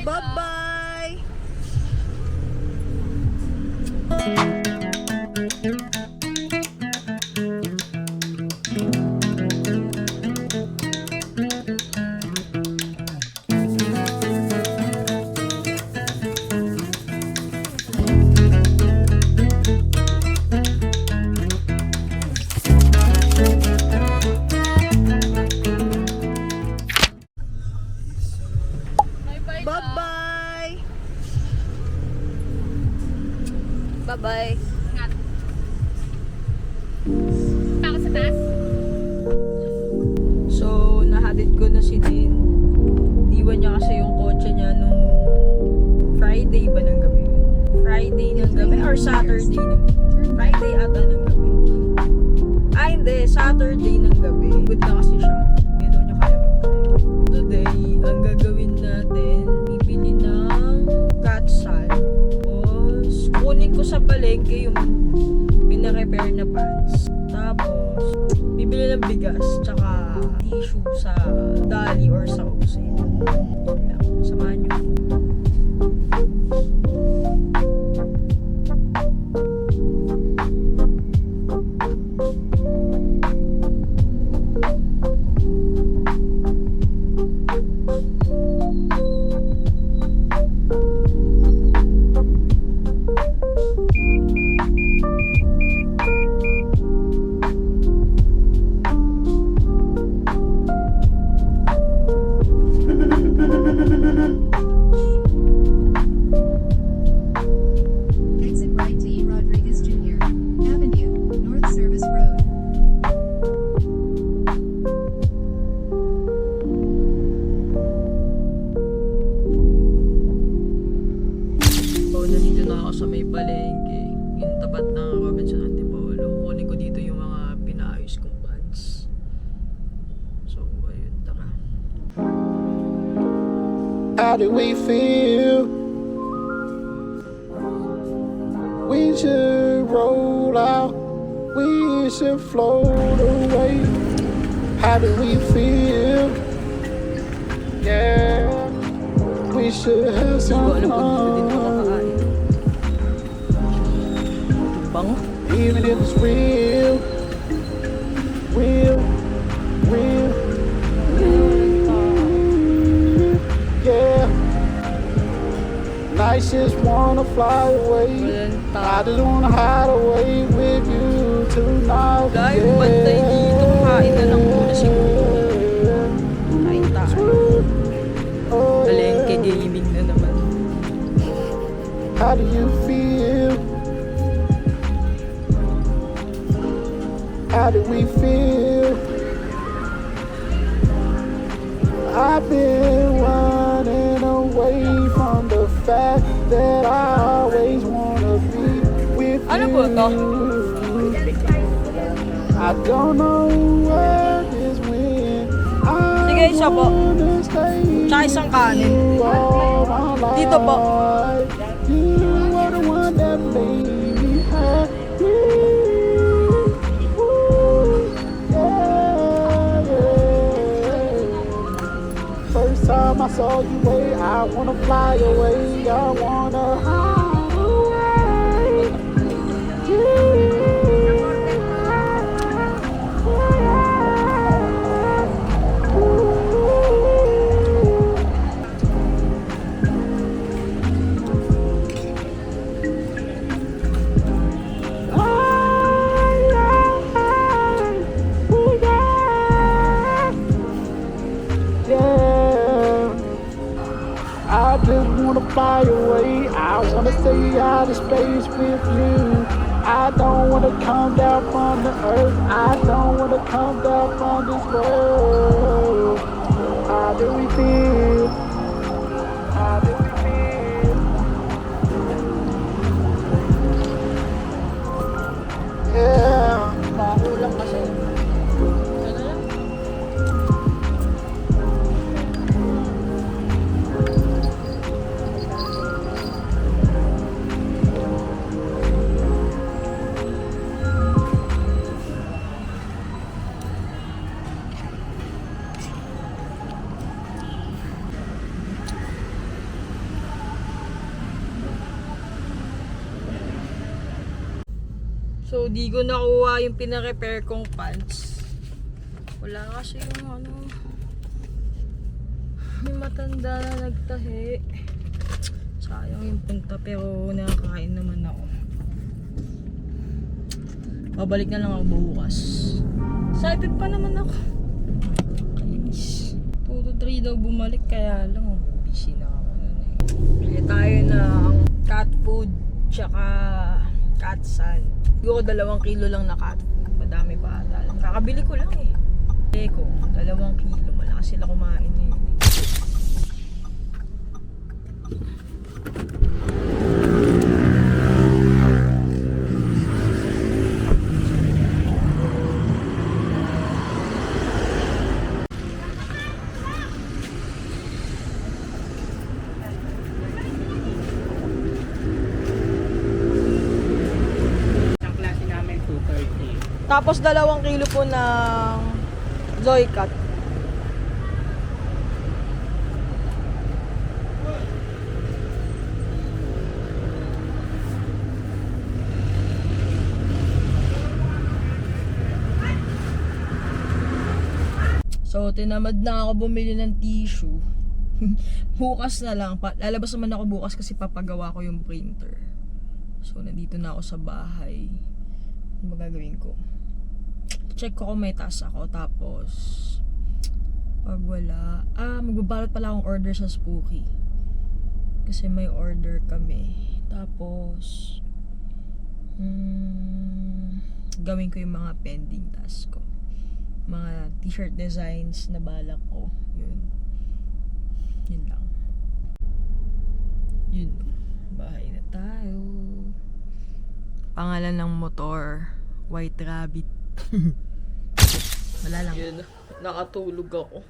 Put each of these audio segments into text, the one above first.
Bye-bye! Bye-bye! Bye-bye! Ingat. Ako sa taas. So, nahatid ko na si Din. Diwan niya kasi yung kotse niya nung Friday ba ng gabi yun? Friday ng gabi or Saturday ng gabi? Friday ata ng gabi. Ah, hindi. Saturday ng gabi. Good na kasi siya. Hindi daw niya kaya mag-drive. Today, ang gagawin natin, bibili ng katsal. Tapos, kunin ko sa palengke yung pina-repair na pants. Tapos, bibili ng bigas, tsaka tissue sa Dali or sa Ose. Yun lang. Samahan niyo. Exit right to E. Rodriguez Jr. Avenue, North Service Road. So, nandito na ako sa may palengke. Yung tapat ng Robinson Antipolo. Kunin ko dito yung mga pinaayos kong pants. So, ayun, tara. How do we feel? We should roll out. We should float away. How do we feel? Yeah, we should have Hindi ko some alam kung dito din ako fun. kakain. Bango. Even if it's real, real, real, yeah. Nights just wanna fly away. Walang I tao. just wanna hide away with you tonight. Dahil bantay dito, kain na lang muna siguro. Kain tayo. Oh, Palengke gaming na naman. how do you feel? How do we feel? I've been running away from the fact that I always wanna be with Ano you. po to? I don't know where this went. Sige, isa po. Tsaka Tsaka isang kanin. Dito po. You were the one that made me happy. Ooh, yeah, yeah. First time I saw you, I wanna fly away. I wanna hide away. I just wanna fly away. I wanna stay out of space with you. I don't wanna come down from the earth. I don't wanna come down from this world. How do we feel? How do we feel? Yeah. Pakulang kasi. Ano lang? So, di ko nakuha yung pina-repair kong pants. Wala kasi yung ano. May matanda na nagtahi. Sayang yung punta pero nakakain naman ako. Babalik na lang ako bukas. Excited pa naman ako. Kainis. 2 to 3 daw bumalik kaya lang busy na ako nun eh. Bili tayo ng cat food tsaka cat sand. Siguro 2 kilo lang na cat food. Madami pa ata. Kakabili ko lang eh. Eko, 2 kilo. Malakas sila kumain eh. Ang klase namin 230. Tapos 2 kilo po ng Zoycat. So, tinamad na ako bumili ng tissue. Bukas na lang. Lalabas naman ako bukas kasi papagawa ko yung printer. So, nandito na ako sa bahay. Ano magagawin ko? Check ko kung may task ako. Tapos, pag wala, magbabalot pala akong order sa Spooky. Kasi may order kami. Tapos, gawin ko yung mga pending task ko. Mga t-shirt designs na balak ko. Yun lang. Yun. Bahay na tayo. Pangalan ng motor, White Rabbit. Wala lang. Yun. Nakatulog ako.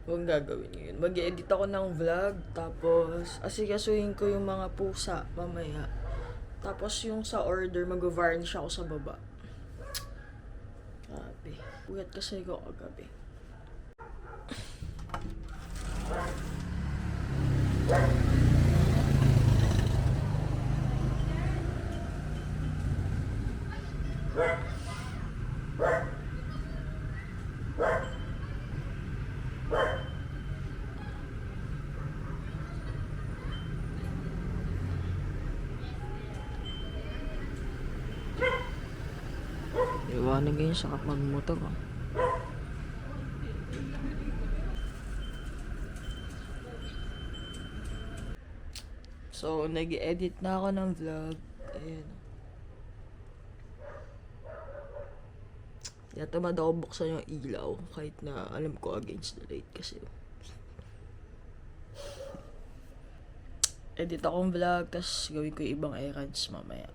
Huwag gagawin yun. Mag-edit ako ng vlog. Tapos, asikasuhin ko yung mga pusa mamaya. Tapos yung sa order, mag-varnish ako sa baba. Grabe. Puyat kasi ko kagabi. Iwanan ngayon sa kapag-motor. So, nag-edit na ako ng vlog. Ayan. Yatamad ako buksan yung ilaw kahit na alam ko against the light kasi. Edit akong vlog tas gawin ko yung ibang errands mamaya.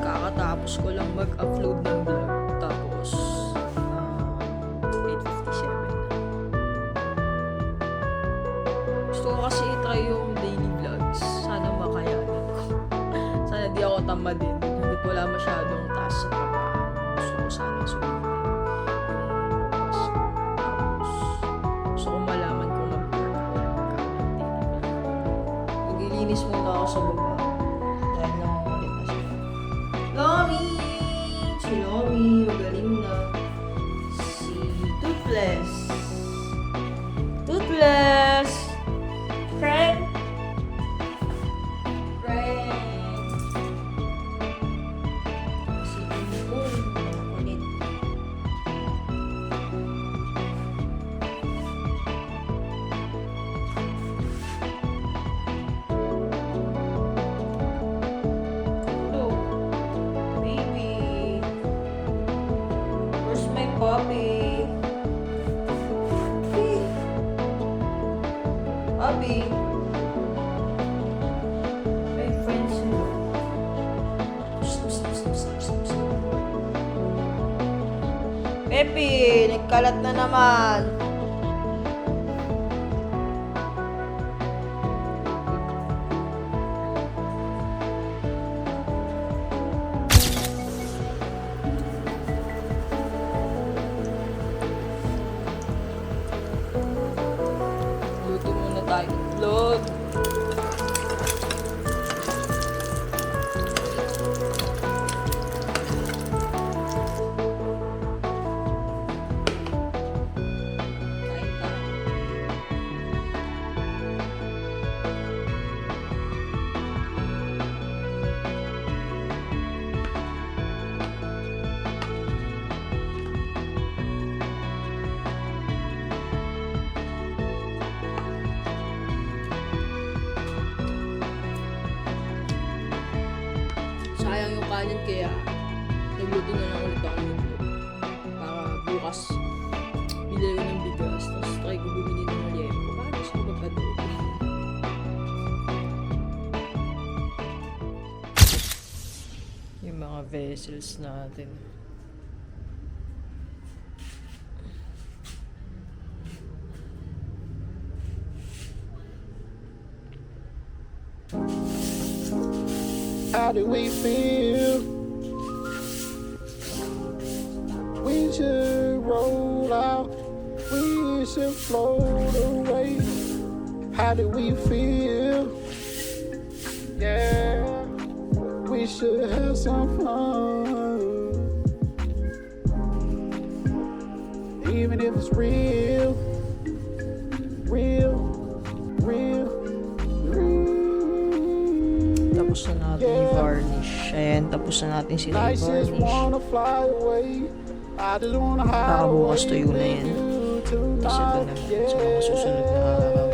Kakatapos ko lang mag-upload ng vlog. Tapos, 8:57 na. Gusto ko kasi i-try yung daily vlogs. Sana makayanan ko. Sana di ako tamadin. Hindi ko wala masyadong task sa trabaho. Gusto ko sana sumitin yung bukas. Tapos, gusto ko malaman kung mag-work ako magkakaroon ng daily vlog. Maglilinis muna ako sa baba. Dahil nangungulit na siya. Lomi! Si Lomi, magaling na. Si Toothless. Toothless! Friend! Friend! Si Bumbum, kulit. Hello. Baby. Epi, nagkalat na naman. Luto muna tayo itlog. Kain tayo. Sayang yung kanin kaya nagluto na lang ulit ako ng itlog. Para bukas bili ko ng bigas tapos try ko bumili ng liempo para gusto ko mag-adobo. Yung mga vessels natin. How do we feel? We should roll out. We should float away. How do we feel? Yeah, we should have some fun. Even if it's real, real, real, real. Tapos na natin i-varnish. Ayan, tapos na natin sila I just i-varnish. wanna fly away. I just wanna hide Para bukas away tuyo na yan. with you Tapos ito tonight. naman sa mga susunod na araw.